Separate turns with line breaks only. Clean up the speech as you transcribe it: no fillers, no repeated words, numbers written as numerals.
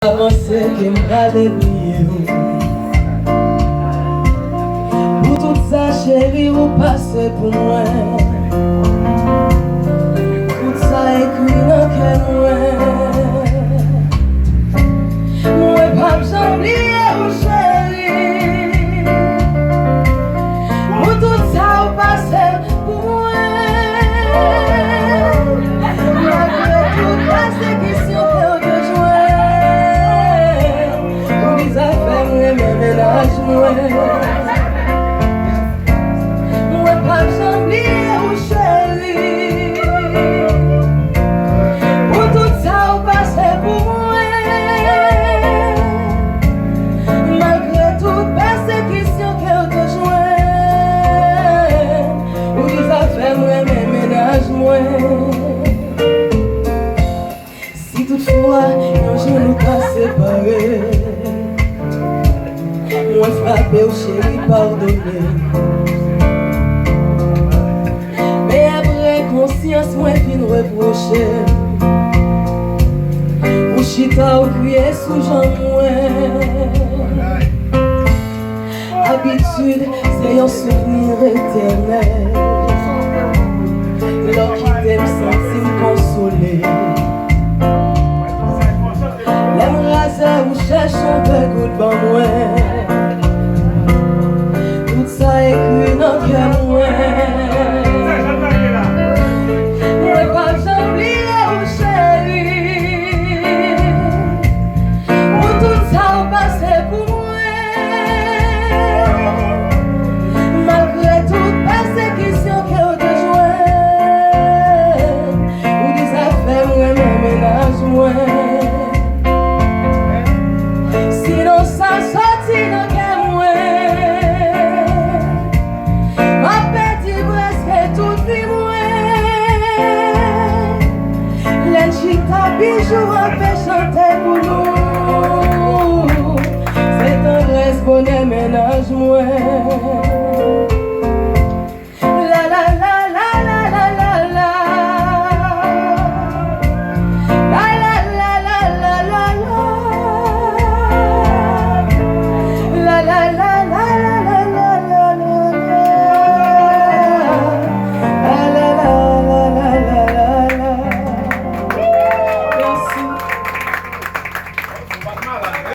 Avancer qui m'a déplié. Pour tout ça, chérie, vous passez pour moi. Tout ça écrit dans quel moi pas besoin d'oublier, chérie. Pour tout ça, vous passez pour moi. Malgré toutes les questions que vous moi pas j'oublier ou chérie. Pour tout ça vous passez pour moi. Malgré toute persécution que vous te joignez, vous les a fait moi mes ménages moi. Si toutefois un jour nous pas séparés, moi frappé au chéri, pardonné. Mais après conscience, moi fin reproché. Ou chita ou crié sous Jean moi. Habitude, c'est un souvenir éternel. L'or qui t'aime sentir me consoler. L'aime raser ou cherche un peu good bon moi. Ça écrit dans quel moi pas j'oublier ou chérie. Pour tout ça vous passez pour moi. Malgré toute persécution que vous te joignez, vous les a fait moi mes ménages moi. Sinon ça sortit dans quel bijou a fait chanter pour nous. C'est un reste bonnet ménage moi.